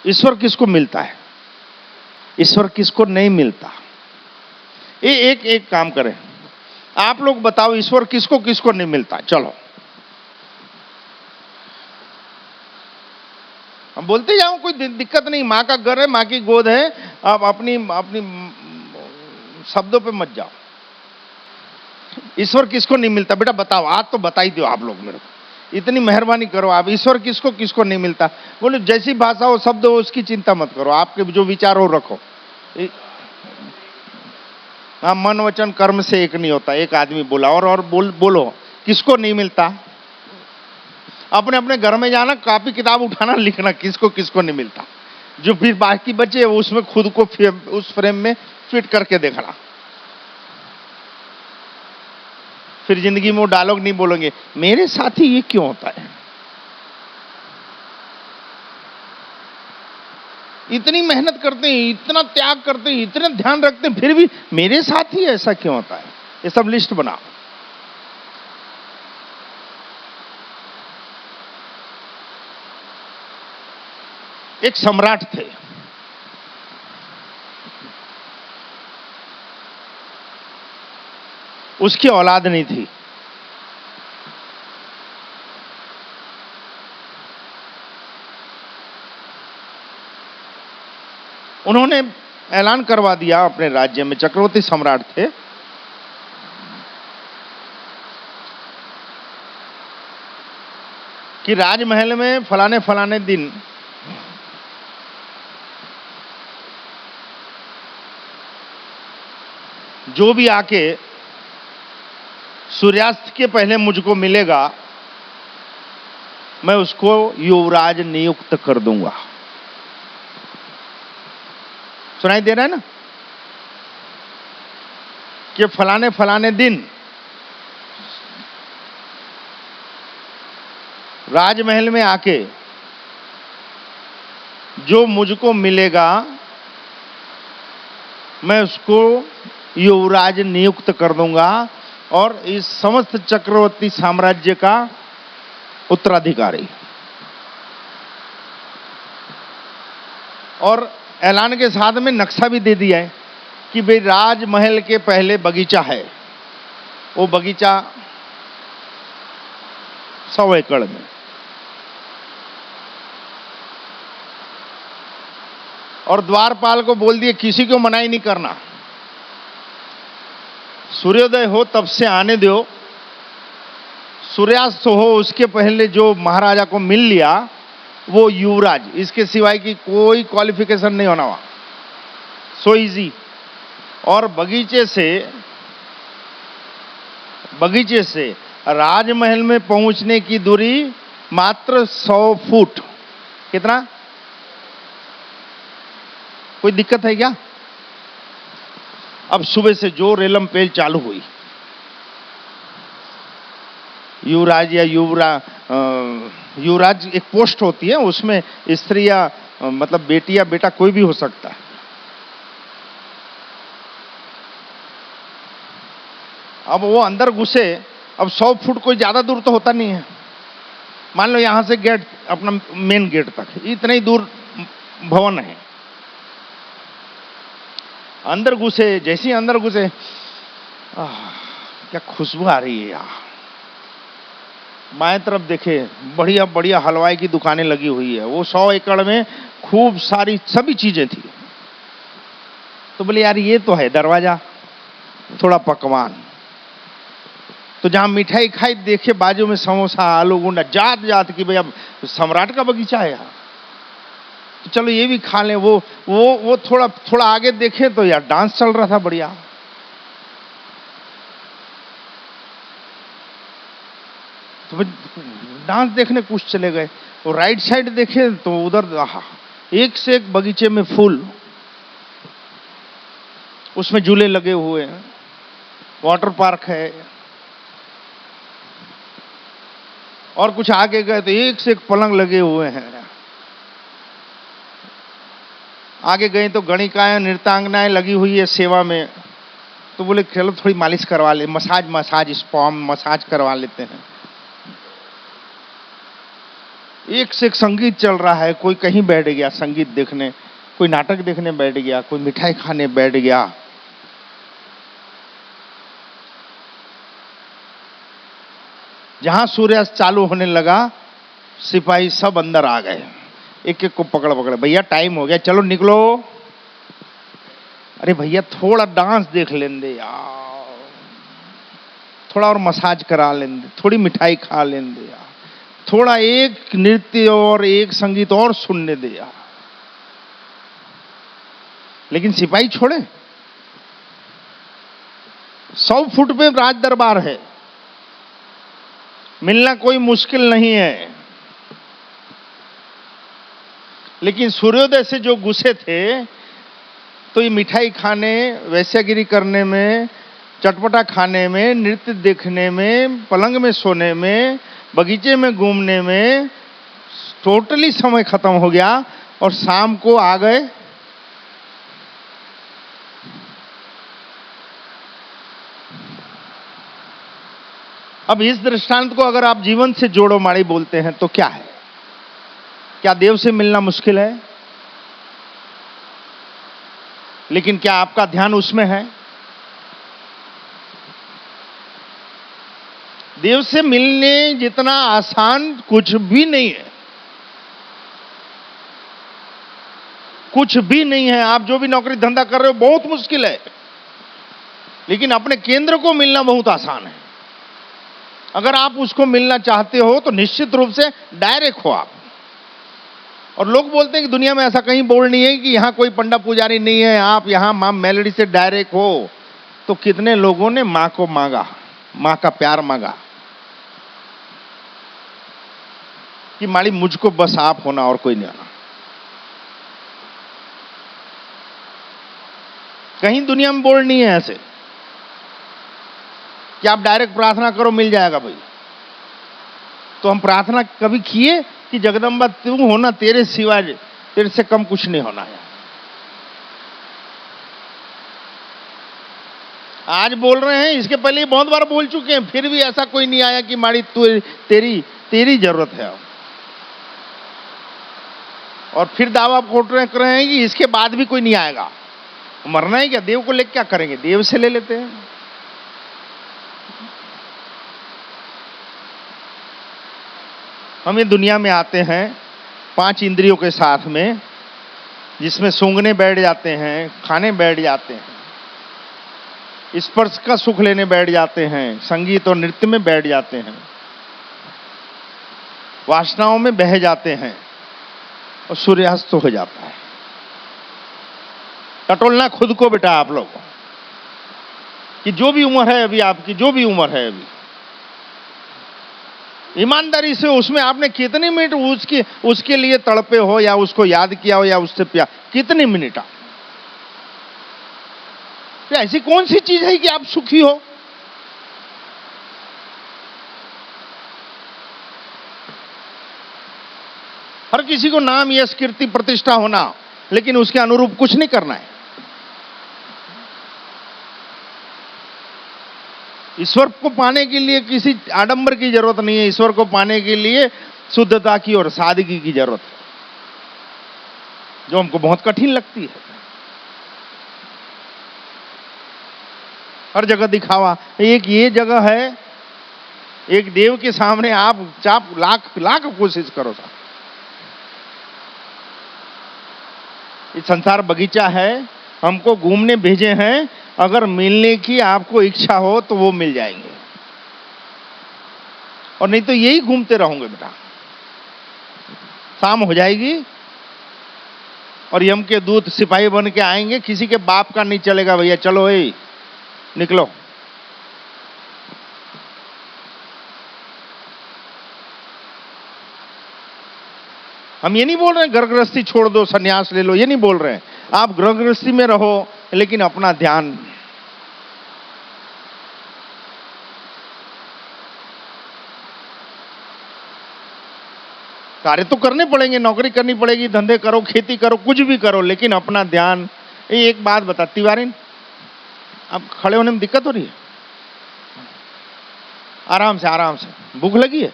ईश्वर किसको मिलता है, ईश्वर किसको नहीं मिलता। ये एक एक काम करें, आप लोग बताओ ईश्वर किसको किसको नहीं मिलता। चलो हम बोलते जाओ, कोई दिक्कत नहीं। मां का घर है, मां की गोद है, आप अपनी अपनी शब्दों पे मत जाओ। ईश्वर किसको नहीं मिलता बेटा बताओ, आज तो बता ही दो आप लोग मेरे को, इतनी मेहरबानी करो आप। ईश्वर किसको किसको नहीं मिलता, बोले जैसी भाषा हो शब्द हो उसकी चिंता मत करो, आपके जो विचार हो रखो। हाँ, मन वचन कर्म से एक नहीं होता, एक आदमी बोला। और बोलो किसको नहीं मिलता। अपने अपने घर में जाना, कॉपी किताब उठाना, लिखना किसको किसको नहीं मिलता। जो फिर बाकी बचे उसमें खुद को उस फ्रेम में फिट करके देखना। फिर जिंदगी में वो डायलॉग नहीं बोलेंगे, मेरे साथ ही ये क्यों होता है। इतनी मेहनत करते हैं, इतना त्याग करते हैं, इतना ध्यान रखते हैं, फिर भी मेरे साथ ही ऐसा क्यों होता है। ये सब लिस्ट बनाओ। एक सम्राट थे, उसकी औलाद नहीं थी। उन्होंने ऐलान करवा दिया अपने राज्य में, चक्रवर्ती सम्राट थे, कि राजमहल में फलाने फलाने दिन जो भी आके सूर्यास्त के पहले मुझको मिलेगा, मैं उसको युवराज नियुक्त कर दूंगा। सुनाई दे रहा है ना, कि फलाने फलाने दिन राजमहल में आके जो मुझको मिलेगा, मैं उसको युवराज नियुक्त कर दूंगा और इस समस्त चक्रवर्ती साम्राज्य का उत्तराधिकारी। और ऐलान के साथ में नक्शा भी दे दिया है कि भाई राजमहल के पहले बगीचा है, वो बगीचा 100 एकड़ में, और द्वारपाल को बोल दिए किसी को मनाही नहीं करना, सूर्योदय हो तब से आने दो, सूर्यास्त हो उसके पहले जो महाराजा को मिल लिया वो युवराज, इसके सिवाय की कोई क्वालिफिकेशन नहीं होना वहां। So easy. और बगीचे से राजमहल में पहुंचने की दूरी मात्र 100 फुट। कितना? कोई दिक्कत है क्या? अब सुबह से जो रेलम पेल चालू हुई, युवराज या युवराज एक पोस्ट होती है, उसमें स्त्री या मतलब बेटी या बेटा कोई भी हो सकता है। अब वो अंदर घुसे, अब 100 फुट कोई ज्यादा दूर तो होता नहीं है। मान लो यहां से गेट अपना मेन गेट तक इतना ही दूर भवन है। अंदर घुसे, जैसे ही अंदर घुसे, क्या खुशबू आ रही है यार। बाएं तरफ देखे, बढ़िया बढ़िया हलवाई की दुकानें लगी हुई है। वो 100 एकड़ में खूब सारी सभी चीजें थी। तो बोले यार ये तो है दरवाजा, थोड़ा पकवान। तो जहां मिठाई खाई देखे बाजू में समोसा, आलू गुंडा, जात जात की, भाई अब सम्राट का बगीचा है यहाँ, तो चलो ये भी खा लें। वो थोड़ा आगे देखे तो यार डांस चल रहा था बढ़िया। तो डांस देखने कुछ चले गए। तो राइट साइड देखे तो उधर एक से एक बगीचे में फूल, उसमें झूले लगे हुए हैं, वाटर पार्क है। और कुछ आगे गए तो एक से एक पलंग लगे हुए हैं। आगे गए तो गणिकाएं, नृत्यांगनाएं लगी हुई है सेवा में। तो बोले चलो थोड़ी मालिश करवा ले, मसाज स्पा मसाज करवा लेते हैं। एक से एक संगीत चल रहा है, कोई कहीं बैठ गया संगीत देखने, कोई नाटक देखने बैठ गया, कोई मिठाई खाने बैठ गया। जहां सूर्यास्त चालू होने लगा, सिपाही सब अंदर आ गए, एक एक को पकड़ पकड़, भैया टाइम हो गया, चलो निकलो। अरे भैया थोड़ा डांस देख लेंगे यार, थोड़ा और मसाज करा लेंगे, थोड़ी मिठाई खा लेंगे यार, थोड़ा एक नृत्य और एक संगीत और सुनने दे यार। लेकिन सिपाही छोड़े? 100 फुट पे राज दरबार है, मिलना कोई मुश्किल नहीं है। लेकिन सूर्योदय से जो गुस्से थे, तो ये मिठाई खाने, वैश्यागिरी करने में, चटपटा खाने में, नृत्य देखने में, पलंग में सोने में, बगीचे में घूमने में टोटली समय खत्म हो गया और शाम को आ गए। अब इस दृष्टांत को अगर आप जीवन से जोड़ो माड़ी बोलते हैं तो क्या है? क्या देव से मिलना मुश्किल है? लेकिन क्या आपका ध्यान उसमें है? देव से मिलने जितना आसान कुछ भी नहीं है, कुछ भी नहीं है। आप जो भी नौकरी धंधा कर रहे हो बहुत मुश्किल है, लेकिन अपने केंद्र को मिलना बहुत आसान है। अगर आप उसको मिलना चाहते हो तो निश्चित रूप से डायरेक्ट हो आप। और लोग बोलते हैं कि दुनिया में ऐसा कहीं बोर्ड नहीं है कि यहां कोई पंडा पुजारी नहीं है, आप यहां मां मेलोडी से डायरेक्ट हो। तो कितने लोगों ने मां को मांगा, मां का प्यार मांगा कि माली मुझको बस आप होना और कोई नहीं होना। कहीं दुनिया में बोर्ड नहीं है ऐसे कि आप डायरेक्ट प्रार्थना करो मिल जाएगा भाई। तो हम प्रार्थना कभी किए कि जगदम्बा तू होना, तेरे सिवा तेरे से कम कुछ नहीं होना है। आज बोल रहे हैं, इसके पहले बहुत बार बोल चुके हैं, फिर भी ऐसा कोई नहीं आया कि माड़ी तू तेरी जरूरत है। और फिर दावा फोट रहे हैं कि इसके बाद भी कोई नहीं आएगा। मरना है क्या? देव को लेकर क्या करेंगे? देव से ले लेते हैं। हम ये दुनिया में आते हैं 5 इंद्रियों के साथ में, जिसमें सूंघने बैठ जाते हैं, खाने बैठ जाते हैं, स्पर्श का सुख लेने बैठ जाते हैं, संगीत और नृत्य में बैठ जाते हैं, वासनाओं में बह जाते हैं और सूर्यास्त हो जाता है। टटोलना खुद को बेटा आप लोग कि जो भी उम्र है अभी आपकी, जो भी उम्र है अभी, ईमानदारी से उसमें आपने कितने मिनट उसके लिए तड़पे हो, या उसको याद किया हो, या उससे प्यार, कितने मिनट आप? ऐसी कौन सी चीज है कि आप सुखी हो? हर किसी को नाम, यश, कीर्ति, प्रतिष्ठा होना, लेकिन उसके अनुरूप कुछ नहीं करना है। ईश्वर को पाने के लिए किसी आडंबर की जरूरत नहीं है। ईश्वर को पाने के लिए शुद्धता की और सादगी की जरूरत है, जो हमको बहुत कठिन लगती है। हर जगह दिखावा। एक ये जगह है, एक देव के सामने आप लाख कोशिश करो साहब। ये संसार बगीचा है, हमको घूमने भेजे हैं। अगर मिलने की आपको इच्छा हो तो वो मिल जाएंगे, और नहीं तो यही घूमते रहोगे बेटा। शाम हो जाएगी और यम के दूत सिपाही बन के आएंगे। किसी के बाप का नहीं चलेगा, भैया चलो ए निकलो। हम ये नहीं बोल रहे हैं घर गृहस्थी छोड़ दो, सन्यास ले लो, ये नहीं बोल रहे हैं। आप घर गृहस्थी में रहो, लेकिन अपना ध्यान कार्य तो करने पड़ेंगे, नौकरी करनी पड़ेगी, धंधे करो, खेती करो, कुछ भी करो, लेकिन अपना ध्यान। एक बात बता तिवारी, अब खड़े होने में दिक्कत हो रही है? आराम से, आराम से। भूख लगी है?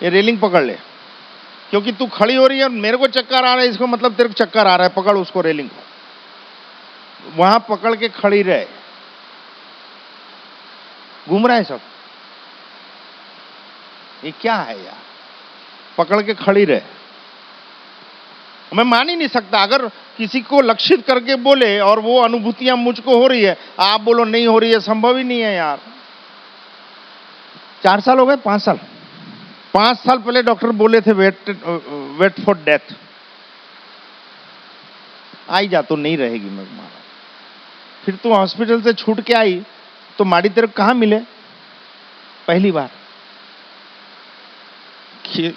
ये रेलिंग पकड़ ले, क्योंकि तू खड़ी हो रही है और मेरे को चक्कर आ रहा है, इसको मतलब तेरे को चक्कर आ रहा है, पकड़ उसको रेलिंग को, वहां पकड़ के खड़ी रहे। घूम रहा है सब, ये क्या है यार, पकड़ के खड़ी रहे। मैं मान ही नहीं सकता, अगर किसी को लक्षित करके बोले और वो अनुभूतियां मुझको हो रही है, आप बोलो नहीं हो रही है, संभव ही नहीं है यार। 4 साल हो गए, 5 साल, 5 साल पहले डॉक्टर बोले थे वेट फॉर डेथ, आई जा तो नहीं रहेगी। मैं मारा, फिर तू हॉस्पिटल से छूट के आई तो माड़ी तेरे को कहां मिले? पहली बार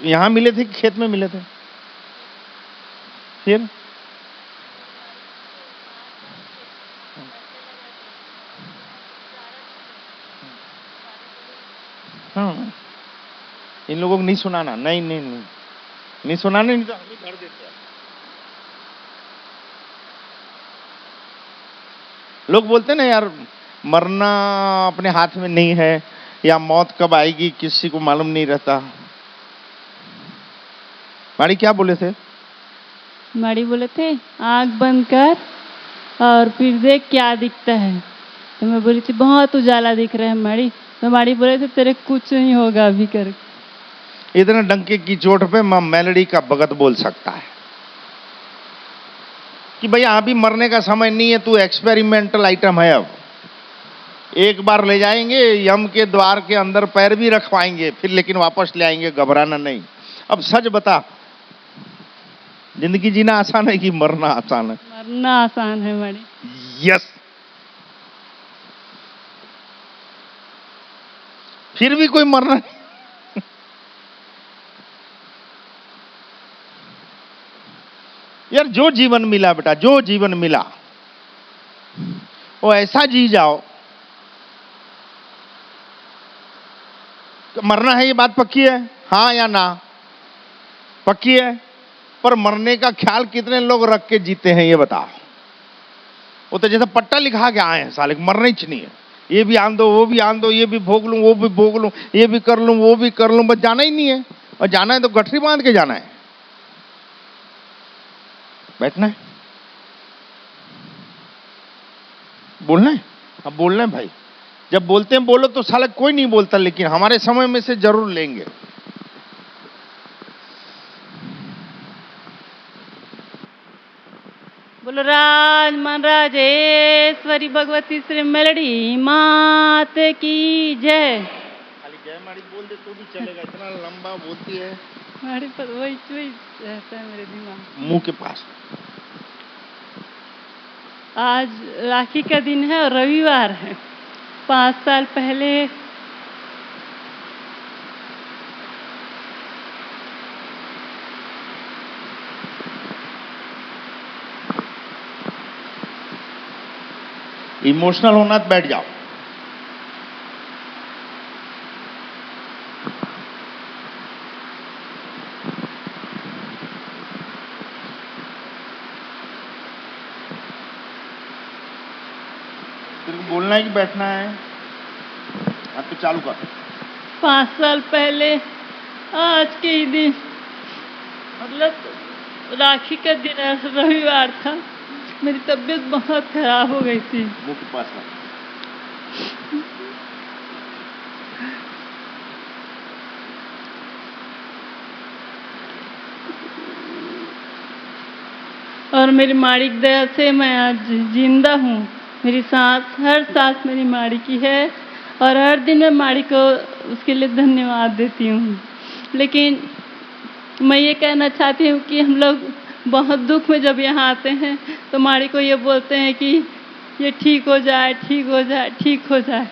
यहां मिले थे कि खेत में मिले थे? फिर हाँ, इन लोगों को नहीं सुनाना, नहीं नहीं नहीं, नहीं सुनाना, नहीं तो हम ही भर देते हैं। लोग बोलते ना यार, मरना अपने हाथ में नहीं है, या मौत कब आएगी किसी को मालूम नहीं रहता। माड़ी क्या बोले थे? माड़ी बोले थे आंख बंद कर और फिर देख क्या दिखता है। तो मैं बोली थी बहुत उजाला दिख रहा है माड़ी। तो माड़ी बोले थे तेरे कुछ नहीं होगा अभी कर। इतने डंके की चोट पे मां मेलडी का भगत बोल सकता है कि भैया अभी मरने का समय नहीं है, तू एक्सपेरिमेंटल आइटम है। अब एक बार ले जाएंगे यम के द्वार के अंदर, पैर भी रखवाएंगे फिर, लेकिन वापस ले आएंगे, घबराना नहीं। अब सच बता, जिंदगी जीना आसान है कि मरना आसान है? मरना आसान है माड़ी। यस। फिर भी कोई मरना नहीं। यार जो जीवन मिला बेटा, जो जीवन मिला वो ऐसा जी जाओ। मरना है ये बात पक्की है, हाँ या ना? पक्की है। पर मरने का ख्याल कितने लोग रख के जीते हैं ये बताओ? वो तो जैसे पट्टा लिखा के आए हैं साले, मरना ही नहीं है, ये भी आन दो वो भी आन दो, ये भी भोग लूं वो भी भोग लूं, ये भी कर लूं वो भी कर लूं, बस जाना ही नहीं है। और जाना है तो गठरी बांध के जाना है, बैठना है, बोलना है। अब बोलना है भाई, जब बोलते हैं बोलो, तो साले कोई नहीं बोलता, लेकिन हमारे समय में से जरूर लेंगे। बोलो राज मन राजेश्वरी भगवती श्री मेलडी मात की जय। खाली जय माड़ी बोल दे तो भी चलेगा, इतना लंबा बोलती है। माड़ी पर वही रहता है मेरे दिमाग, मुंह के पास। आज राखी का दिन है और रविवार है। 5 साल पहले इमोशनल होना तो बैठ जाओ। तेरे को बोलना है कि बैठना है? हाँ तो चालू कर। 5 साल पहले आज के ही दिन, मतलब राखी का दिन रविवार था, मेरी तबीयत बहुत खराब हो गई थी। मुंह के पास रख। और मेरी माड़ी की दया से मैं आज जिंदा हूँ। मेरी सांस, हर सांस मेरी माड़ी की है और हर दिन मैं माड़ी को उसके लिए धन्यवाद देती हूँ। लेकिन मैं ये कहना चाहती हूँ कि हम लोग बहुत दुख में जब यहाँ आते हैं तो माड़ी को ये बोलते हैं कि ये ठीक हो जाए, ठीक हो जाए, ठीक हो जाए।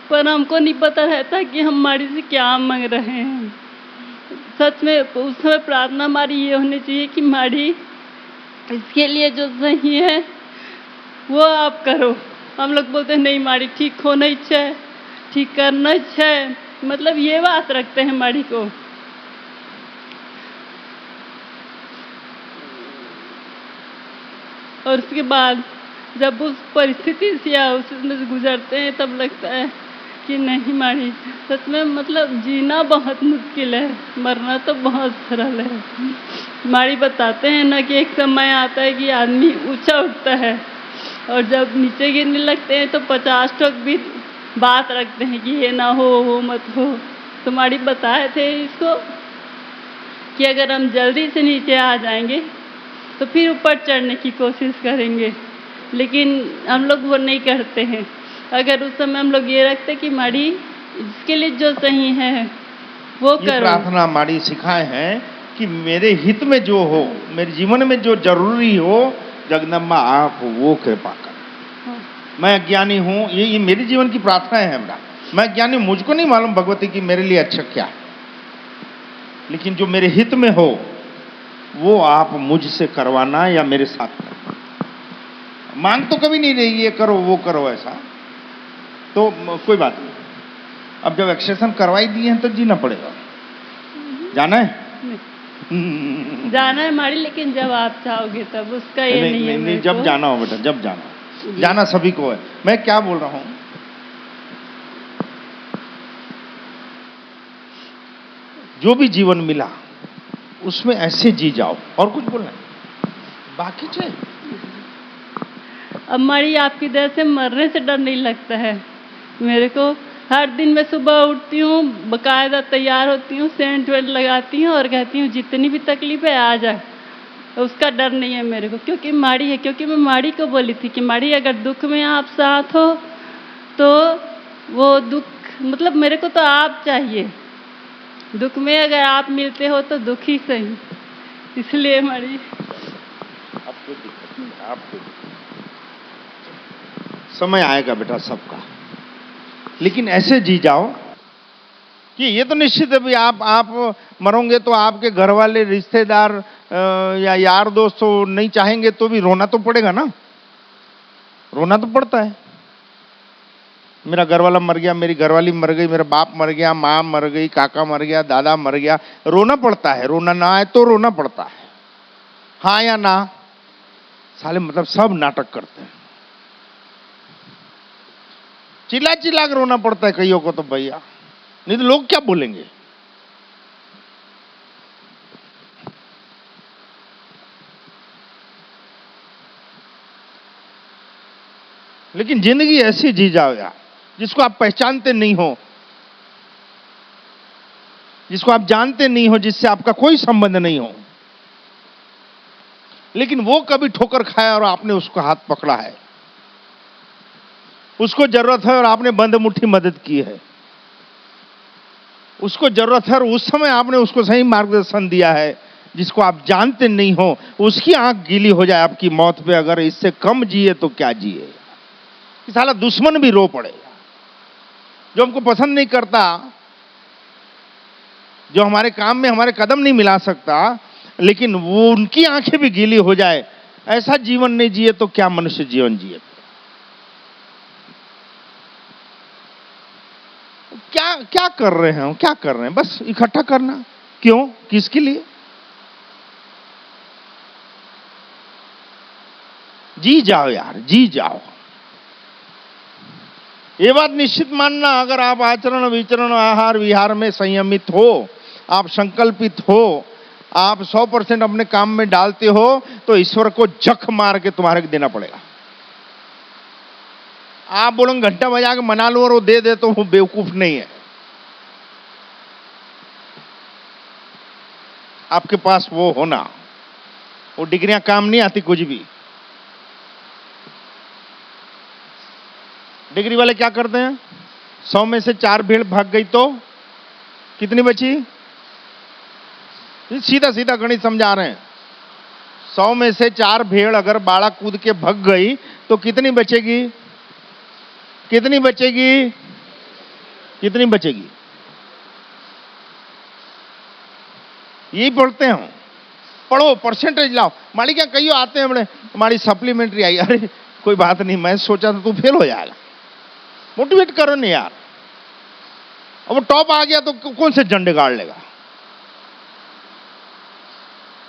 पर हमको नहीं पता रहता कि हम माड़ी से क्या मांग रहे हैं। सच में उस समय प्रार्थना हमारी ये होनी चाहिए कि माड़ी इसके लिए जो सही है वो आप करो। हम लोग बोलते हैं नहीं माड़ी ठीक होना इच्छा है, ठीक करना इच्छा है, मतलब ये बात रखते हैं माड़ी को। और उसके बाद जब उस परिस्थिति से या उसमें से गुजरते हैं तब लगता है कि नहीं माड़ी, सच में मतलब जीना बहुत मुश्किल है, मरना तो बहुत सरल है। माड़ी बताते हैं ना कि एक समय आता है कि आदमी ऊंचा उठता है और जब नीचे गिरने लगते हैं तो 50 ठोक भी बात रखते हैं कि ये ना हो, वो मत हो। तो माड़ी बताए थे इसको कि अगर हम जल्दी से नीचे आ जाएंगे तो फिर ऊपर चढ़ने की कोशिश करेंगे, लेकिन हम लोग वो नहीं करते हैं। अगर उस समय हम लोग ये रखते कि माड़ी इसके लिए जो सही है वो ये करो। प्रार्थना माड़ी सिखाए हैं कि मेरे हित में जो हो, मेरे जीवन में जो जरूरी हो, जगदम्बा आप वो कृपा कर। हाँ। मैं अज्ञानी हूँ, ये मेरी जीवन की प्रार्थना है हमरा। मैं अज्ञानी, मुझको नहीं मालूम भगवती की मेरे लिए अच्छा क्या है, लेकिन जो मेरे हित में हो वो आप मुझसे करवाना या मेरे साथ करवाना। मांग तो कभी नहीं रही ये करो वो करो ऐसा, तो कोई बात नहीं। अब जब एक्सटेंशन करवाई दिए हैं तो जीना पड़ेगा। जाना है? जाना है माड़ी, लेकिन जब आप चाहोगे तब, उसका ये नहीं है। नहीं, जब जाना हो बेटा, जब जाना हो। जाना सभी को है। मैं क्या बोल रहा हूं, जो भी जीवन मिला उसमें ऐसे जी जाओ। और कुछ बोलना है बाकी चाहिए? अब माड़ी आपकी दया से मरने से डर नहीं लगता है मेरे को। हर दिन मैं सुबह उठती हूँ, बकायदा तैयार होती हूँ, सेंट वेंट लगाती हूँ और कहती हूँ जितनी भी तकलीफ है आ जाए, उसका डर नहीं है मेरे को, क्योंकि माड़ी है। क्योंकि मैं माड़ी को बोली थी कि माड़ी अगर दुख में आप साथ हो तो वो दुख, मतलब मेरे को तो आप चाहिए, दुख में अगर आप मिलते हो तो दुख ही सही। इसलिए माड़ी आपको दिक्कत नहीं, आपको समय आएगा बेटा सबका, लेकिन ऐसे जी जाओ कि ये तो निश्चित है भी आप मरोगे तो आपके घर वाले रिश्तेदार या यार दोस्त तो नहीं चाहेंगे, तो भी रोना तो पड़ेगा ना, रोना तो पड़ता है। मेरा घर वाला मर गया, मेरी घरवाली मर गई, मेरा बाप मर गया, माँ मर गई, काका मर गया, दादा मर गया, रोना पड़ता है। रोना ना आए तो रोना पड़ता है, हाँ या ना। साले मतलब सब नाटक करते हैं, चिल्ला चिल्ला कर रोना पड़ता है कईयों को तो भैया, नहीं तो लोग क्या बोलेंगे। लेकिन जिंदगी ऐसी जी जाओ यार जिसको आप पहचानते नहीं हो, जिसको आप जानते नहीं हो, जिससे आपका कोई संबंध नहीं हो, लेकिन वो कभी ठोकर खाया और आपने उसको हाथ पकड़ा है, उसको जरूरत है और आपने बंद मुट्ठी मदद की है, उसको जरूरत है और उस समय आपने उसको सही मार्गदर्शन दिया है। जिसको आप जानते नहीं हो उसकी आंख गीली हो जाए आपकी मौत पे, अगर इससे कम जिए तो क्या जिए। साला दुश्मन भी रो पड़ेगा, जो हमको पसंद नहीं करता, जो हमारे काम में हमारे कदम नहीं मिला सकता, लेकिन वो उनकी आंखें भी गीली हो जाए, ऐसा जीवन नहीं जिए तो क्या मनुष्य जीवन जिए। क्या कर रहे हैं, क्या कर रहे हैं, बस इकट्ठा करना, क्यों, किसके लिए? जी जाओ यार, जी जाओ। ये बात निश्चित मानना, अगर आप आचरण विचरण आहार विहार में संयमित हो, आप संकल्पित हो, आप 100% अपने काम में डालते हो, तो ईश्वर को जख मार के तुम्हारे को देना पड़ेगा। आप बोलोगे घंटा बजा के मना लो और वो दे तो वो बेवकूफ नहीं है। आपके पास वो होना, वो डिग्रियां काम नहीं आती कुछ भी। डिग्री वाले क्या करते हैं, 100 में से 4 भेड़ भाग गई तो कितनी बची? सीधा सीधा गणित समझा रहे हैं। 100 में से 4 भेड़ अगर बाड़ा कूद के भाग गई तो कितनी बचेगी? कितनी बचेगी? कितनी बचेगी? यही पढ़ते हो, पढ़ो, परसेंटेज लाओ। माड़ी क्या कहियो आते हैं बड़े, हमारी सप्लीमेंट्री आई, अरे कोई बात नहीं, मैं सोचा था तू फेल हो जाएगा। मोटिवेट करो नहीं यार। अब वो टॉप आ गया तो कौन से झंडे गाड़ लेगा?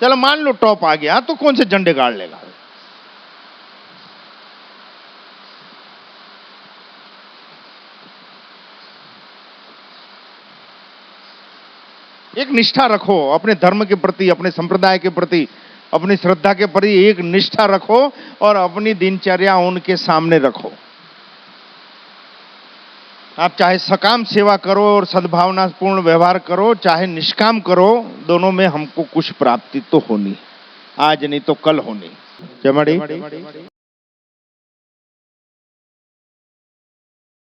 चलो मान लो टॉप आ गया तो कौन से झंडे गाड़ लेगा? एक निष्ठा रखो अपने धर्म के प्रति, अपने संप्रदाय के प्रति, अपनी श्रद्धा के प्रति एक निष्ठा रखो और अपनी दिनचर्या उनके सामने रखो। आप चाहे सकाम सेवा करो और सद्भावनापूर्ण व्यवहार करो, चाहे निष्काम करो, दोनों में हमको कुछ प्राप्ति तो होनी, आज नहीं तो कल होनी। जय माड़ी।